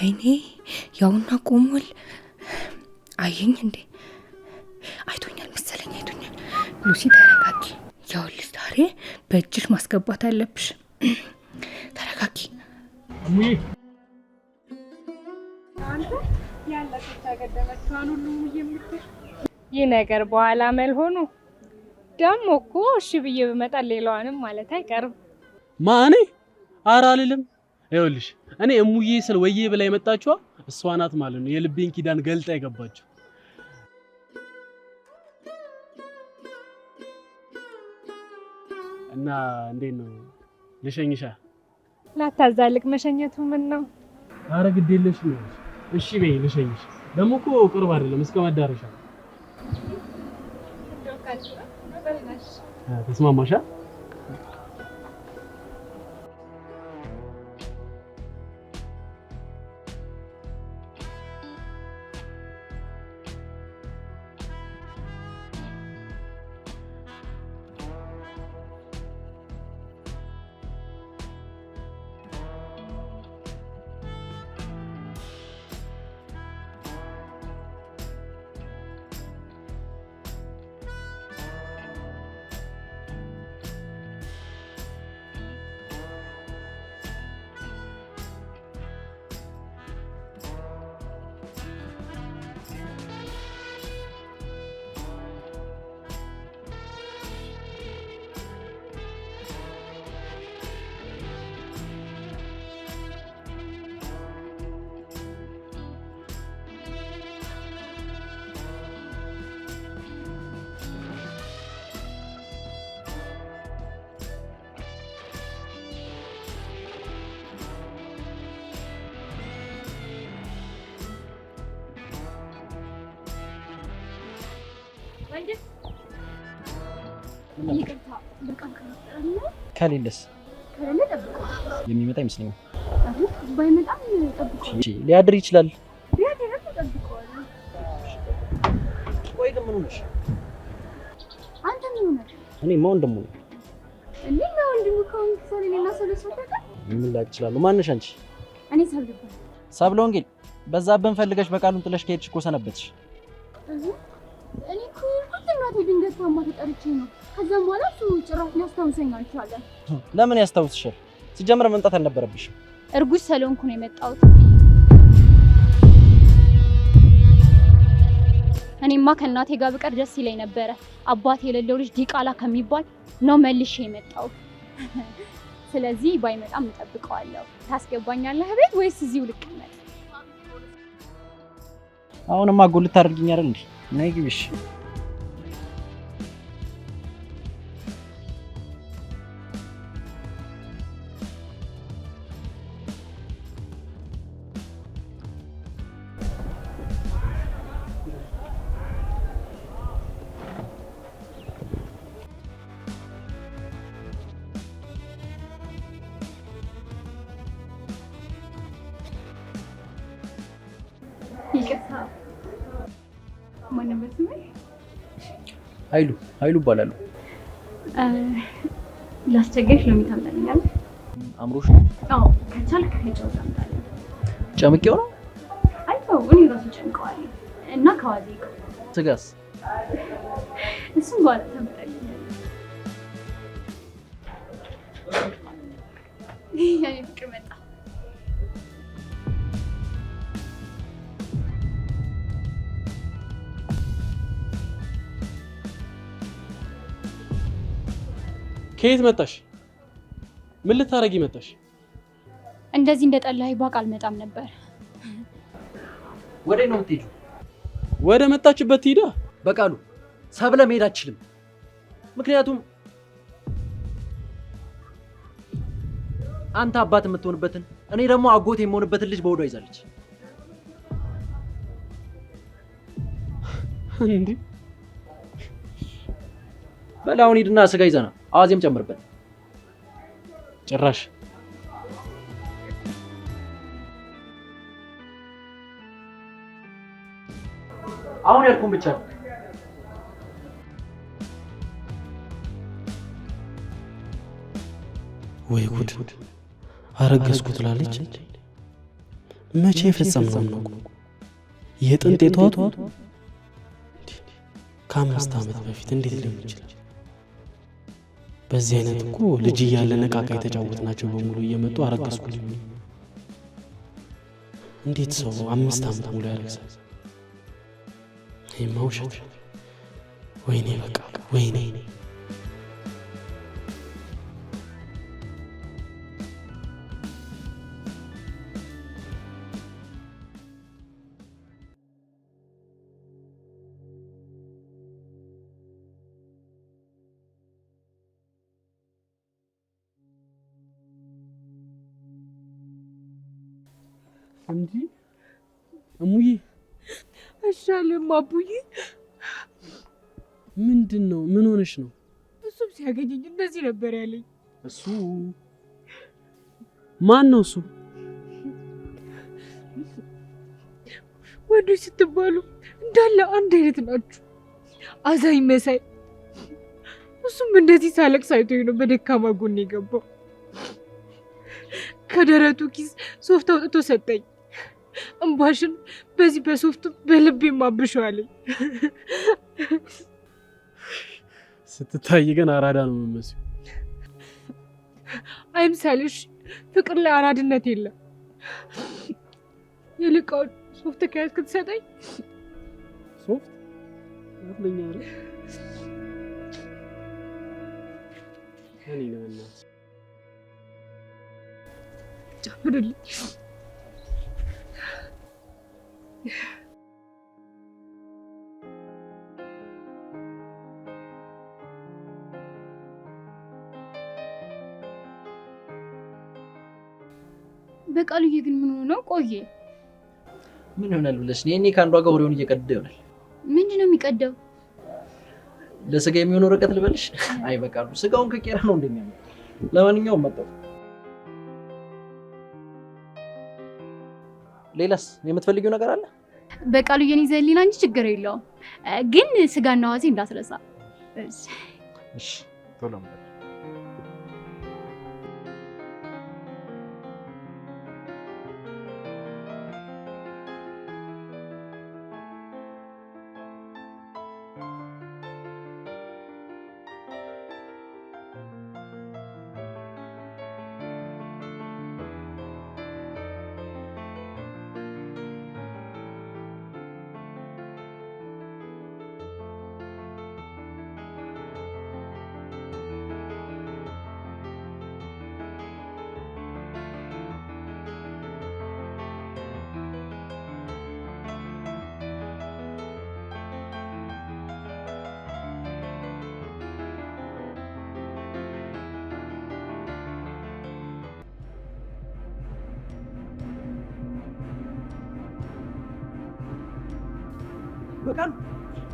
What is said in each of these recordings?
ወይኔ ያውና ቆሞል አየኝ እንዴ አይቶኛል መሰለኝ አይቶኛል ሉሲ ተረጋጊ ያውልሽ ዛሬ በእጅሽ ማስገባት አለብሽ ተረጋጊ እሙዬ አንተ ያለሽ ተገደመቻን ሁሉ የምትል ይህ ነገር በኋላ መልሆኑ ደሞ እኮ እሺ ብዬ በመጣ ሌላዋንም ማለት አይቀርም ማኔ አራልልም ይኸውልሽ እኔ እሙዬ ስለ ወዬ ብላ የመጣችዋ እሷ ናት ማለት ነው የልቤን ኪዳን ገልጣ የገባችው እና እንዴት ነው ልሸኝሻ ላታዛልቅ መሸኘቱ ምን ነው አረ ግድ የለሽ ነው እሺ በይ ልሸኝሽ ደሞ እኮ ቅርብ አይደለም እስከ መዳረሻ ተስማማሻ ከሌለስ የሚመጣ ይመስለኛል ባይመጣም ጠብቁ ሊያድር ይችላል ቢያድር ተጠብቁ ወይ ግን ምን ሆነሽ አንተ ምን ሆነሽ እኔማ ወንድሙ ነኝ እኔ ነው ወንድሙ ከሆንክ ሰለኔና ሰለሰተካ ምን ላቅ ይችላል ማንሽ አንቺ እኔ ሰብለ ወንጌል በዛብን ፈልገሽ በቃሉን ጥለሽ ከሄድሽ እኮ ሰነበትሽ እኔ እኮ ሁሉንም ድንገት ታማ ተጠርቼ ነው ከዛም በኋላ እሱ ጭራሽ ሊያስታውሰኝ አልቻለም ለምን ያስታውስሻል ሲጀምር መምጣት አልነበረብሽም እርጉዝ ስለሆንኩ ነው የመጣሁት እኔማ ከእናቴ ጋር ብቀር ደስ ይለኝ ነበረ አባቴ የሌለው ልጅ ዲቃላ ከሚባል ነው መልሼ የመጣሁት ስለዚህ ባይመጣም እንጠብቀዋለሁ ታስገባኛለህ ቤት ወይስ እዚሁ ልቀመጥ አሁንማ ጎልት አድርጊኝ አይደል እንዴ ነይ ግቢሽ ይቅርታ ማነው በስሜ ኃይሉ ይባላል ላስቸገርሽ ነው የሚታመኛል አምሮሽ አዎ ከቻልክ ከጨው ታምጣለህ ጨምቄው ነው አይተው እኔ ራሴ ጨምቀዋለሁ እና ከዋዜ ስጋስ እሱም በኋላ ታምጣለህ ያኔ ፍቅር መጣ ከየት መጣሽ ምን ልታረጊ መጣሽ እንደዚህ እንደጠላኸኝ ባቅ አልመጣም ነበር ወዴት ነው የምትሄጂው ወደ መጣችበት ሄዳ በቃሉ ሰብለ መሄድ አትችልም ምክንያቱም አንተ አባት የምትሆንበትን እኔ ደግሞ አጎት የምሆንበትን ልጅ በወዷ ይዛለች እንዴ በላውን ሂድና ስጋ ይዘና አዋዜም ጨምርበት ጭራሽ አሁን ያልኩን ብቻ ወይ ጉድ አረገዝኩ ትላለች መቼ የፈጸምነው ነው? የጥንት የተዋቱ ከ5 ዓመት በፊት እንዴት ሊሆን ይችላል? በዚህ አይነት እኮ ልጅ እያለን ዕቃ የተጫወትናቸው በሙሉ እየመጡ አረገዝኩት። እንዴት ሰው 5 ዓመት ሙሉ ያረግዛል? ይሄማ ውሸት። ወይኔ በቃ ወይኔ። እንዴ እሙዬ አሻለም አቡዬ። ምንድነው? ምን ሆነሽ ነው? እሱም ሲያገኘኝ እንደዚህ ነበር ያለኝ። እሱ ማን ነው? እሱ ወንዶች ስትባሉ እንዳለ አንድ አይነት ናችሁ፣ አዛኝ መሳይ። እሱም እንደዚህ ሳለቅስ አይቶኝ ነው በደካማ ጎን የገባው። ከደረቱ ኪስ ሶፍት አውጥቶ ሰጠኝ። እንባሽን በዚህ በሶፍት በልቤ ማብሸዋለኝ። ስትታይ ግን አራዳ ነው የምትመስለው። አይምሰልሽ፣ ፍቅር ላይ አራድነት የለም። ይልቃው ሶፍት ከያዝክ ትሰጠኝ። ሶፍት አትለኛ አይደል? እኔ ነው እናት ጨምርልኝ። በቃሉዬ ግን ምን ሆነ ነው? ቆየ ምን ይሆናል ብለሽ ነው? እኔ ከአንዷ ጋር ወሬውን እየቀደደ ይሆናል። ምንድነው የሚቀደው? ለስጋ የሚሆን ወረቀት ልበልሽ? አይ በቃሉ ስጋውን ከቄራ ነው እንደሚያመጣ። ለማንኛውም መጣው። ሌላስ የምትፈልጊው ነገር አለ? በቃሉዬን ይዘህልኝ እንጂ ችግር የለውም። ግን ስጋና ዋዜ እንዳትረሳ። እሺ ቶሎ መጣ።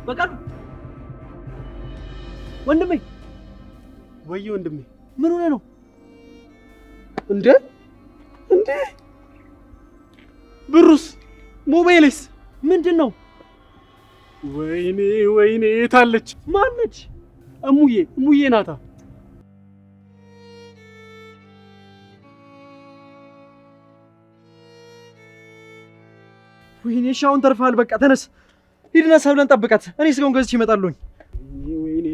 በቃሉ ወንድሜ። ወይ ወንድሜ ምን ሆነ ነው? እንዴ ብሩስ? ሞባይልስ ምንድነው? ወይኔ የታለች? ማነች? እሙዬ ናታ። ወይኔ ሻውን ተርፋል። በቃ ተነስ ሂድና ሰብለን ጠብቃት። እኔ ስጋውን ገዝቼ እመጣለሁኝ። ወይኔ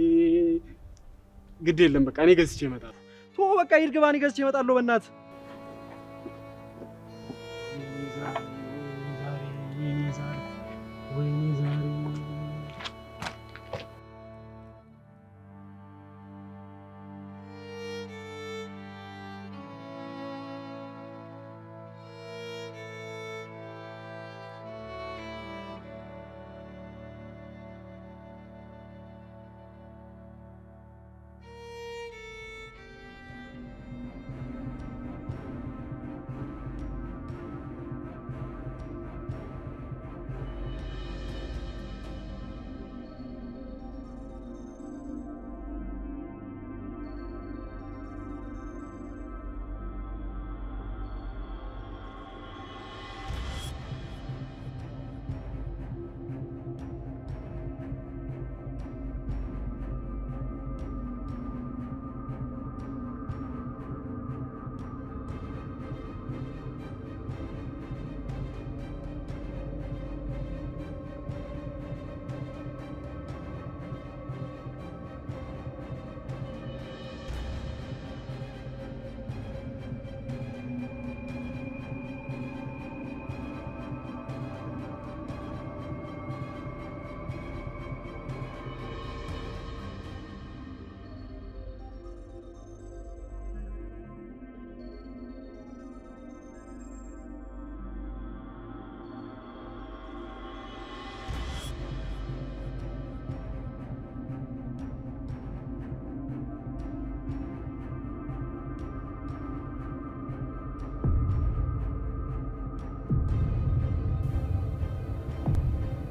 ግድ የለም በቃ እኔ ገዝቼ እመጣለሁ። ቶ በቃ ሂድ ግባ፣ እኔ ገዝቼ እመጣለሁ። በእናትህ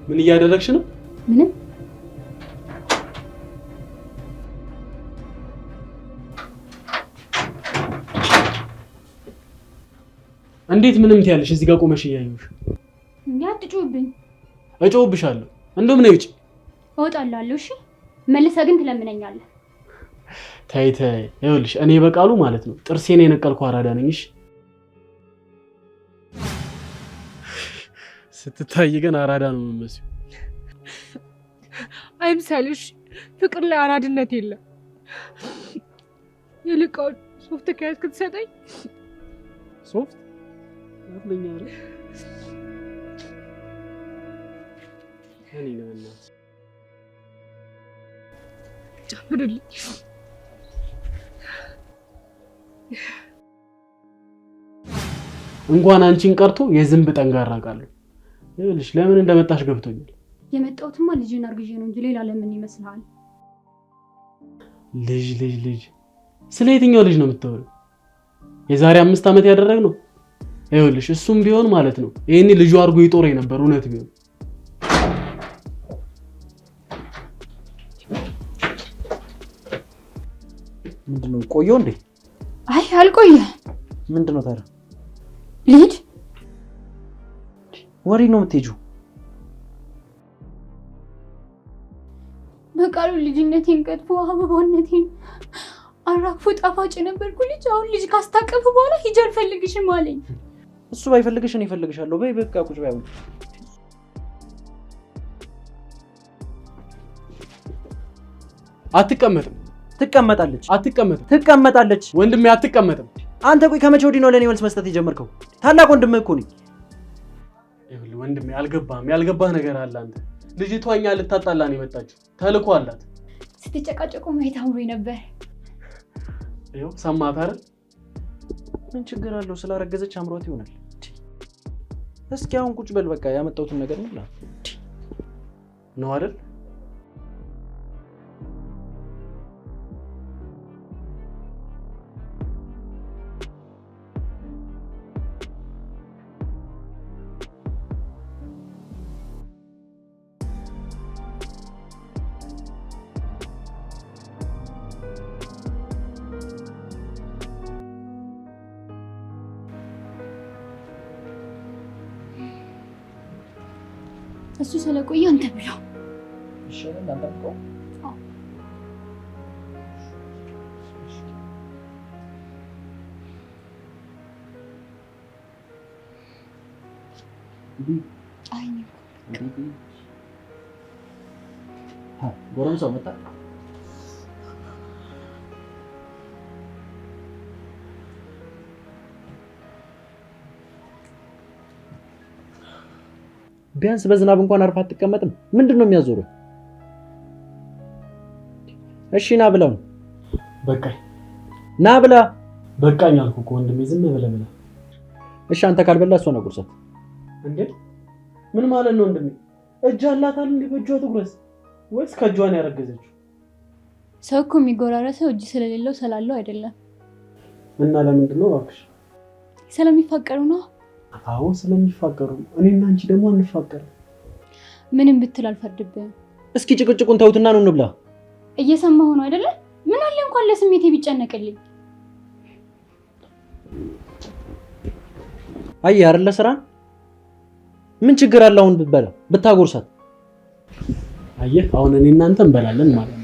ምን እያደረግሽ ነው? ምንም። እንዴት ምንም ትያለሽ? እዚህ ጋር ቆመሽ እያየሁሽ። አትጩህብኝ። እጮህብሻለሁ። እንደውም ነይ ውጪ። እወጣለሁ። እሺ መልሰህ ግን ትለምነኛለህ። ተይ ተይ። ይኸውልሽ እኔ በቃሉ ማለት ነው ጥርሴን የነቀልኩ አራዳ ነኝ። እሺ ስትታይ ግን አራዳ ነው የምመስለው። አይምሰልሽ። ፍቅር ላይ አራድነት የለም። ይልቃውን ሶፍት ከያዝክ ትሰጠኝ። ሶፍት አትለኛ አይደል? እኔ ነው እናት ጨምርልኝ። እንኳን አንቺን ቀርቶ የዝንብ ጠንጋራ ቃለሁ። ይኸውልሽ ለምን እንደመጣሽ ገብቶኛል። የመጣሁትማ ልጅን አርግዤ ነው እንጂ ሌላ ለምን ይመስልሃል? ልጅ ስለ የትኛው ልጅ ነው የምታወሪው? የዛሬ 5 ዓመት ያደረግነው? ይኸውልሽ እሱም ቢሆን ማለት ነው ይሄኔ ልጁ አርጎ ይጦር ነበር። እውነት ቢሆን ምንድነው ቆየው እንዴ? አይ አልቆየ። ምንድነው ታዲያ? ልሂድ። ወሬ ነው የምትሄጂው? በቃሉ ልጅነቴን ቀጥፎ አበባነቴን አራግፎ ጣፋጭ ነበርኩ ልጅ። አሁን ልጅ ካስታቀፈ በኋላ ሂጅ አልፈልግሽም አለኝ። እሱ ባይፈልግሽ እኔ እፈልግሻለሁ። በይ በቃ ቁጭ በይ። አትቀመጥም። ትቀመጣለች። አትቀመጥም። ትቀመጣለች። ወንድሜ አትቀመጥም። አንተ ቆይ ከመቼ ወዲህ ነው ለኔ መልስ መስጠት የጀመርከው? ታላቅ ወንድምህ እኮ ነኝ። ይኸውልህ ወንድሜ ያልገባህ ነገር አለ። አንተ ልጅቷ እኛ ልታጣላ ነው የመጣችው። ተልኮ አላት። ስትጨቃጨቁ ማየት አምሮኝ ነበር። ይኸው ሰማት አይደል? ምን ችግር አለው? ስላረገዘች አምሮት ይሆናል። እስኪ አሁን ቁጭ በል። በቃ ያመጣሁትን ነገር ነው አይደል? እሱ ስለቆየ አንተ ብለው ይሻላል። አንተ ብቆ ጎረምሳው መጣ። ቢያንስ በዝናብ እንኳን አርፋ አትቀመጥም? ምንድነው የሚያዞረው? እሺ ና ብለው። በቃኝ። ና ብላ። በቃኝ አልኩ እኮ ወንድሜ፣ ዝም ብለህ ብላ። እሺ አንተ ካልበላ እሷ ነው ቁርሰት። እንዴ ምን ማለት ነው ወንድሜ? እጅ አላታል እንዴ? በእጇ ትጉረስ ወይስ ከእጇ ነው ያረገዘችው? ሰው እኮ የሚጎራረሰው እጅ ስለሌለው ስላለው አይደለም። እና ለምንድን ነው እባክሽ? ስለሚፋቀሩ ነው። አዎ ስለሚፋቀሩ። እኔና አንቺ ደግሞ አንፋቀርም። ምንም ብትል አልፈርድብህም። እስኪ ጭቅጭቁን ተውትና ነው እንብላ። እየሰማሁ ነው አይደለ? ምን አለ እንኳን ለስሜቴ ቢጨነቅልኝ። አይ አይደለ ስራ ምን ችግር አለ? አሁን ብትበላ ብታጎርሳት። አየህ አሁን እኔ እናንተ እንበላለን ማለት